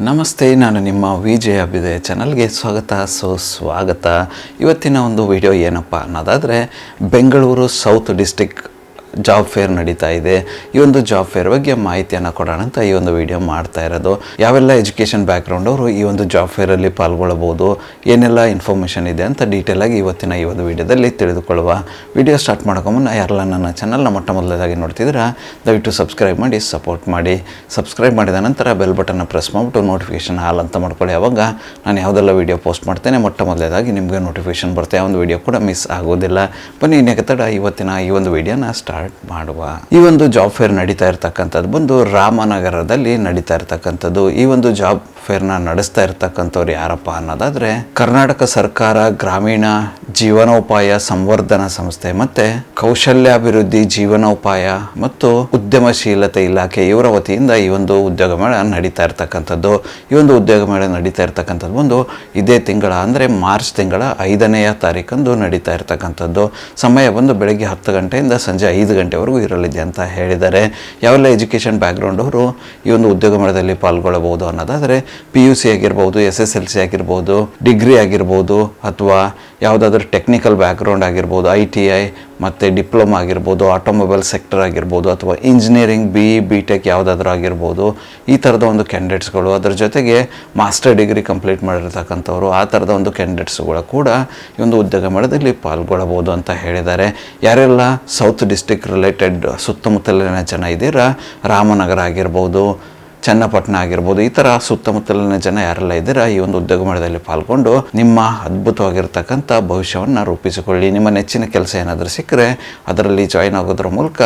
ನಮಸ್ತೆ, ನಾನು ನಿಮ್ಮ ವಿಜಯ ಅಭ್ಯುದಯ ಚಾನಲ್ಗೆ ಸ್ವಾಗತ. ಇವತ್ತಿನ ಒಂದು ವಿಡಿಯೋ ಏನಪ್ಪ ಅನ್ನೋದಾದರೆ, Bengaluru south district job fair ನಡೀತಾ ಇದೆ. ಈ ಒಂದು ಜಾಬ್ ಫೇರ್ ಬಗ್ಗೆ ಮಾಹಿತಿಯನ್ನು ಕೊಡೋಣ ಅಂತ ಈ ಒಂದು ವಿಡಿಯೋ ಮಾಡ್ತಾ ಇರೋದು. ಯಾವೆಲ್ಲ ಎಜುಕೇಷನ್ ಬ್ಯಾಕ್ಗ್ರೌಂಡ್ ಅವರು ಈ ಒಂದು ಜಾಬ್ ಫೇರಲ್ಲಿ ಪಾಲ್ಗೊಳ್ಳಬಹುದು, ಏನೆಲ್ಲ ಇನ್ಫಾರ್ಮೇಷನ್ ಇದೆ ಅಂತ ಡೀಟೇಲಾಗಿ ಇವತ್ತಿನ ಈ ಒಂದು ವಿಡಿಯೋದಲ್ಲಿ ತಿಳಿದುಕೊಳ್ಳುವ. ವಿಡಿಯೋ ಸ್ಟಾರ್ಟ್ ಮಾಡೋಕೆ ಮುನ್ನ ಯಾರೆಲ್ಲ ನನ್ನ ಚಾನಲ್ನ ಮೊಟ್ಟ ಮೊದಲದಾಗಿ ನೋಡ್ತಿದ್ದೀರಾ, ದಯವಿಟ್ಟು ಸಬ್ಸ್ಕ್ರೈಬ್ ಮಾಡಿ, ಸಪೋರ್ಟ್ ಮಾಡಿ. ಸಬ್ಸ್ಕ್ರೈಬ್ ಮಾಡಿದ ನಂತರ ಬೆಲ್ ಬಟನ್ನ ಪ್ರೆಸ್ ಮಾಡಿಬಿಟ್ಟು ನೋಟಿಫಿಕೇಷನ್ ಹಾಲ್ ಅಂತ ಮಾಡ್ಕೊಳ್ಳಿ. ಆವಾಗ ನಾನು ಯಾವುದೆಲ್ಲ ವಿಡಿಯೋ ಪೋಸ್ಟ್ ಮಾಡ್ತೇನೆ ಮೊಟ್ಟ ಮೊದಲದಾಗಿ ನಿಮಗೆ ನೋಟಿಫಿಕೇಷನ್ ಬರುತ್ತೆ. ಆ ಒಂದು ವಿಡಿಯೋ ಕೂಡ ಮಿಸ್ ಆಗೋದಿಲ್ಲ. ಬನ್ನಿ ಇನ್ನೇಕೆ ತಡ, ಇವತ್ತಿನ ಈ ಒಂದು ವಿಡಿಯೋನ ಸ್ಟಾರ್ಟ್ ಮಾಡುವ. ಈ ಒಂದು ಜಾಬ್ ಫೇರ್ ನಡೀತಾ ಇರ್ತಕ್ಕಂಥದ್ದು ಬಂದು ರಾಮನಗರದಲ್ಲಿ ನಡೀತಾ ಇರ್ತಕ್ಕಂಥದ್ದು. ಈ ಒಂದು ಜಾಬ್ ಫೇರ್ನ ನಡೆಸ್ತಾ ಇರ್ತಕ್ಕಂಥವ್ರು ಯಾರಪ್ಪ ಅನ್ನೋದಾದ್ರೆ, ಕರ್ನಾಟಕ ಸರ್ಕಾರ ಗ್ರಾಮೀಣ ಜೀವನೋಪಾಯ ಸಂವರ್ಧನಾ ಸಂಸ್ಥೆ ಮತ್ತೆ ಕೌಶಲ್ಯಾಭಿವೃದ್ಧಿ ಜೀವನೋಪಾಯ ಮತ್ತು ಉದ್ಯಮಶೀಲತೆ ಇಲಾಖೆ ಇವರ ವತಿಯಿಂದ ಈ ಒಂದು ಉದ್ಯೋಗ ಮೇಳ ನಡೀತಾ ಇರ್ತಕ್ಕಂಥದ್ದು. ಈ ಒಂದು ಉದ್ಯೋಗ ಮೇಳ ನಡೀತಾ ಇರ್ತಕ್ಕಂಥದ್ದು ಒಂದು ಇದೇ ತಿಂಗಳ ಅಂದರೆ ಮಾರ್ಚ್ ತಿಂಗಳ 5ನೇ ತಾರೀಕಂದು ನಡೀತಾ ಇರ್ತಕ್ಕಂಥದ್ದು. ಸಮಯ ಬಂದು ಬೆಳಗ್ಗೆ 10 ಗಂಟೆಯಿಂದ ಸಂಜೆ 5 ಗಂಟೆವರೆಗೂ ಇರಲಿದೆ ಅಂತ ಹೇಳಿದ್ದಾರೆ. ಯಾವೆಲ್ಲ ಎಜುಕೇಷನ್ ಬ್ಯಾಕ್ಗ್ರೌಂಡ್ ಅವರು ಈ ಒಂದು ಉದ್ಯೋಗ ಮೇಳದಲ್ಲಿ ಪಾಲ್ಗೊಳ್ಳಬಹುದು ಅನ್ನೋದಾದರೆ, PUC ಆಗಿರ್ಬೋದು, SSLC ಆಗಿರ್ಬೋದು, ಡಿಗ್ರಿ ಆಗಿರ್ಬೋದು, ಅಥವಾ ಯಾವುದಾದ್ರೂ ಟೆಕ್ನಿಕಲ್ ಬ್ಯಾಕ್ಗ್ರೌಂಡ್ ಆಗಿರ್ಬೋದು, ITI ಮತ್ತು ಡಿಪ್ಲೊಮಾ ಆಗಿರ್ಬೋದು, ಆಟೋಮೊಬೈಲ್ ಸೆಕ್ಟರ್ ಆಗಿರ್ಬೋದು, ಅಥವಾ ಇಂಜಿನಿಯರಿಂಗ್ BE BTech ಯಾವುದಾದ್ರೂ ಆಗಿರ್ಬೋದು. ಈ ಥರದ ಒಂದು ಕ್ಯಾಂಡಿಡೇಟ್ಸ್ಗಳು, ಅದರ ಜೊತೆಗೆ ಮಾಸ್ಟರ್ ಡಿಗ್ರಿ ಕಂಪ್ಲೀಟ್ ಮಾಡಿರ್ತಕ್ಕಂಥವ್ರು, ಆ ಥರದ ಒಂದು ಕ್ಯಾಂಡಿಡೇಟ್ಸ್ಗಳು ಕೂಡ ಈ ಒಂದು ಉದ್ಯೋಗ ಮೇಳದಲ್ಲಿ ಪಾಲ್ಗೊಳ್ಳಬಹುದು ಅಂತ ಹೇಳಿದ್ದಾರೆ. ಯಾರೆಲ್ಲ ಸೌತ್ ಡಿಸ್ಟಿಕ್ ರಿಲೇಟೆಡ್ ಸುತ್ತಮುತ್ತಲಿನ ಜನ ಇದ್ದೀರಾ, ರಾಮನಗರ ಆಗಿರ್ಬೋದು, ಚನ್ನಪಟ್ಟಣ ಆಗಿರ್ಬೋದು, ಈ ಥರ ಸುತ್ತಮುತ್ತಲಿನ ಜನ ಯಾರೆಲ್ಲ ಇದ್ದೀರಾ, ಈ ಒಂದು ಉದ್ಯೋಗ ಮೇಳದಲ್ಲಿ ಪಾಲ್ಗೊಂಡು ನಿಮ್ಮ ಅದ್ಭುತವಾಗಿರ್ತಕ್ಕಂಥ ಭವಿಷ್ಯವನ್ನು ರೂಪಿಸಿಕೊಳ್ಳಿ. ನಿಮ್ಮ ನೆಚ್ಚಿನ ಕೆಲಸ ಏನಾದರೂ ಸಿಕ್ಕರೆ ಅದರಲ್ಲಿ ಜಾಯಿನ್ ಆಗೋದ್ರ ಮೂಲಕ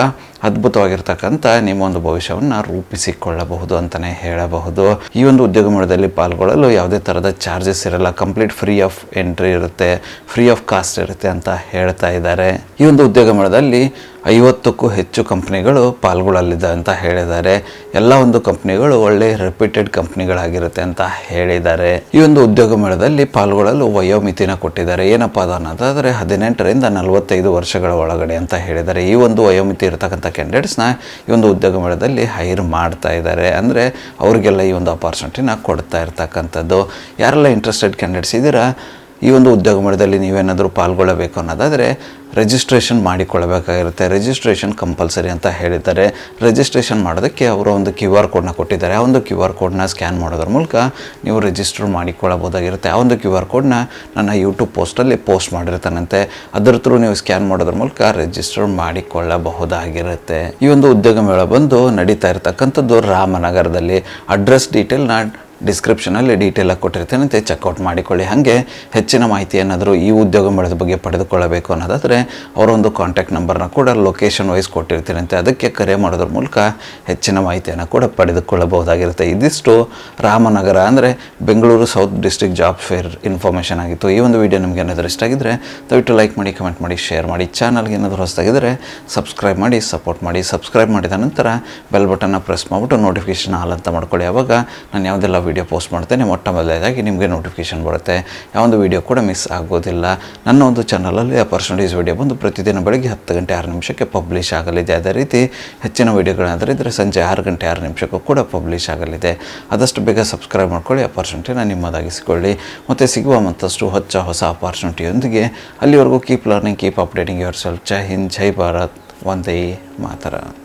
ಅದ್ಭುತವಾಗಿರ್ತಕ್ಕಂಥ ನಿಮ್ಮ ಒಂದು ಭವಿಷ್ಯವನ್ನು ರೂಪಿಸಿಕೊಳ್ಳಬಹುದು ಅಂತಲೇ ಹೇಳಬಹುದು. ಈ ಒಂದು ಉದ್ಯೋಗ ಮೇಳದಲ್ಲಿ ಪಾಲ್ಗೊಳ್ಳಲು ಯಾವುದೇ ಥರದ ಚಾರ್ಜಸ್ ಇರಲ್ಲ, ಕಂಪ್ಲೀಟ್ ಫ್ರೀ ಆಫ್ ಎಂಟ್ರಿ ಇರುತ್ತೆ, ಫ್ರೀ ಆಫ್ ಕಾಸ್ಟ್ ಇರುತ್ತೆ ಅಂತ ಹೇಳ್ತಾ ಇದ್ದಾರೆ. ಈ ಒಂದು ಉದ್ಯೋಗ ಮೇಳದಲ್ಲಿ 50ಕ್ಕೂ ಹೆಚ್ಚು ಕಂಪ್ನಿಗಳು ಪಾಲ್ಗೊಳ್ಳಲಿದೆ ಅಂತ ಹೇಳಿದ್ದಾರೆ. ಎಲ್ಲ ಒಂದು ಕಂಪ್ನಿಗಳು ಒಳ್ಳೆ ರೆಪ್ಯೂಟೆಡ್ ಕಂಪ್ನಿಗಳಾಗಿರುತ್ತೆ ಅಂತ ಹೇಳಿದ್ದಾರೆ. ಈ ಒಂದು ಉದ್ಯೋಗ ಮೇಳದಲ್ಲಿ ಪಾಲ್ಗೊಳ್ಳಲು ವಯೋಮಿತಿನ ಕೊಟ್ಟಿದ್ದಾರೆ. ಏನಪ್ಪ ಅದು ಅನ್ನೋದಾದರೆ 18ರಿಂದ 45 ವರ್ಷಗಳ ಒಳಗಡೆ ಅಂತ ಹೇಳಿದ್ದಾರೆ. ಈ ಒಂದು ವಯೋಮಿತಿ ಇರತಕ್ಕಂಥ ಕ್ಯಾಂಡಿಡೇಟ್ಸ್ನ ಈ ಒಂದು ಉದ್ಯೋಗ ಮೇಳದಲ್ಲಿ ಹೈರ್ ಮಾಡ್ತಾ ಇದ್ದಾರೆ. ಅಂದರೆ ಅವರಿಗೆಲ್ಲ ಈ ಒಂದು ಅಪಾರ್ಚುನಿಟಿನ ಕೊಡ್ತಾ ಇರ್ತಕ್ಕಂಥದ್ದು. ಯಾರೆಲ್ಲ ಇಂಟ್ರೆಸ್ಟೆಡ್ ಕ್ಯಾಂಡಿಡೇಟ್ಸ್ ಇದ್ದೀರಾ, ಈ ಒಂದು ಉದ್ಯೋಗ ಮೇಳದಲ್ಲಿ ನೀವೇನಾದರೂ ಪಾಲ್ಗೊಳ್ಳಬೇಕು ಅನ್ನೋದಾದರೆ ರಿಜಿಸ್ಟ್ರೇಷನ್ ಮಾಡಿಕೊಳ್ಳಬೇಕಾಗಿರುತ್ತೆ. ರಿಜಿಸ್ಟ್ರೇಷನ್ ಕಂಪಲ್ಸರಿ ಅಂತ ಹೇಳಿದ್ದಾರೆ. ರಿಜಿಸ್ಟ್ರೇಷನ್ ಮಾಡೋದಕ್ಕೆ ಅವರು ಒಂದು QR ಕೋಡ್ನ ಕೊಟ್ಟಿದ್ದಾರೆ. ಆ ಒಂದು QR ಕೋಡ್ನ ಸ್ಕ್ಯಾನ್ ಮಾಡೋದ್ರ ಮೂಲಕ ನೀವು ರಿಜಿಸ್ಟರ್ ಮಾಡಿಕೊಳ್ಳಬಹುದಾಗಿರುತ್ತೆ. ಆ ಒಂದು QR ಕೋಡ್ನ ನನ್ನ ಯೂಟ್ಯೂಬ್ ಪೋಸ್ಟಲ್ಲಿ ಪೋಸ್ಟ್ ಮಾಡಿರ್ತಾನಂತೆ. ಅದರ ಥ್ರೂ ನೀವು ಸ್ಕ್ಯಾನ್ ಮಾಡೋದ್ರ ಮೂಲಕ ರಿಜಿಸ್ಟರ್ ಮಾಡಿಕೊಳ್ಳಬಹುದಾಗಿರುತ್ತೆ. ಈ ಒಂದು ಉದ್ಯೋಗ ಮೇಳ ಬಂದು ನಡೀತಾ ಇರತಕ್ಕಂಥದ್ದು ರಾಮನಗರದಲ್ಲಿ. ಅಡ್ರೆಸ್ ಡೀಟೇಲ್ನ ಡಿಸ್ಕ್ರಿಪ್ಷನಲ್ಲಿ ಡೀಟೇಲಾಗಿ ಕೊಟ್ಟಿರ್ತೇನಂತೆ, ಚೆಕ್ಔಟ್ ಮಾಡಿಕೊಳ್ಳಿ. ಹಾಗೆ ಹೆಚ್ಚಿನ ಮಾಹಿತಿ ಏನಾದರೂ ಈ ಉದ್ಯೋಗ ಮೇಳದ ಬಗ್ಗೆ ಪಡೆದುಕೊಳ್ಳಬೇಕು ಅನ್ನೋದಾದರೆ ಅವರ ಒಂದು ಕಾಂಟ್ಯಾಕ್ಟ್ ನಂಬರ್ನ ಕೂಡ ಲೊಕೇಶನ್ ವೈಸ್ ಕೊಟ್ಟಿರ್ತೀನಂತೆ. ಅದಕ್ಕೆ ಕರೆ ಮಾಡೋದ್ರ ಮೂಲಕ ಹೆಚ್ಚಿನ ಮಾಹಿತಿಯನ್ನು ಕೂಡ ಪಡೆದುಕೊಳ್ಳಬಹುದಾಗಿರುತ್ತೆ. ಇದಿಷ್ಟು ರಾಮನಗರ ಅಂದರೆ Bengaluru south district job fair information ಆಗಿತ್ತು. ಈ ಒಂದು ವಿಡಿಯೋ ನಿಮಗೆ ಏನಾದರೂ ಇಷ್ಟ ಆಗಿದ್ದರೆ ದಯವಿಟ್ಟು ಲೈಕ್ ಮಾಡಿ, ಕಮೆಂಟ್ ಮಾಡಿ, ಶೇರ್ ಮಾಡಿ. ಚಾನಲ್ಗೆ ಏನಾದರೂ ಹೊಸದಾಗಿದ್ದರೆ ಸಬ್ಸ್ಕ್ರೈಬ್ ಮಾಡಿ, ಸಪೋರ್ಟ್ ಮಾಡಿ. ಸಬ್ಸ್ಕ್ರೈಬ್ ಮಾಡಿದ ನಂತರ ಬೆಲ್ ಬಟನ್ನ ಪ್ರೆಸ್ ಮಾಡಿಬಿಟ್ಟು ನೋಟಿಫಿಕೇಷನ್ ಹಾಲ್ ಅಂತ ಮಾಡ್ಕೊಳ್ಳಿ. ಆವಾಗ ನಾನು ಯಾವುದೆಲ್ಲ ವಿಡಿಯೋ ಪೋಸ್ಟ್ ಮಾಡ್ತೇನೆ ಮೊಟ್ಟ ಮೊದಲನೇದಾಗಿ ನಿಮಗೆ ನೋಟಿಫಿಕೇಷನ್ ಬರುತ್ತೆ. ಯಾವೊಂದು ವಿಡಿಯೋ ಕೂಡ ಮಿಸ್ ಆಗೋದಿಲ್ಲ. ನನ್ನ ಒಂದು ಚಾನಲಲ್ಲಿ ಅಪರ್ಚುನಿಟೀಸ್ ವಿಡಿಯೋ ಬಂದು ಪ್ರತಿದಿನ ಬೆಳಗ್ಗೆ 10 ಗಂಟೆ 6 ನಿಮಿಷಕ್ಕೆ ಪಬ್ಲಿಷ್ ಆಗಲಿದೆ. ಅದೇ ರೀತಿ ಹೆಚ್ಚಿನ ವಿಡಿಯೋಗಳಾದರೆ ಇದ್ದರೆ ಸಂಜೆ 6 ಗಂಟೆ 6 ನಿಮಿಷಕ್ಕೂ ಕೂಡ ಪಬ್ಲಿಷ್ ಆಗಲಿದೆ. ಆದಷ್ಟು ಬೇಗ ಸಬ್ಸ್ಕ್ರೈಬ್ ಮಾಡ್ಕೊಳ್ಳಿ, ಅಪರ್ಚುನಿಟಿನ ನಿಮ್ಮದಾಗಿಸಿಕೊಳ್ಳಿ. ಮತ್ತು ಸಿಗುವ ಮತ್ತಷ್ಟು ಹೊಸ ಅಪರ್ಚುನಿಟಿಯೊಂದಿಗೆ. ಅಲ್ಲಿವರೆಗೂ keep learning, keep updating yourself. ಜೈ ಹಿಂದ್, ಜೈ ಭಾರತ್, ವಂದೇ ಮಾತರಂ.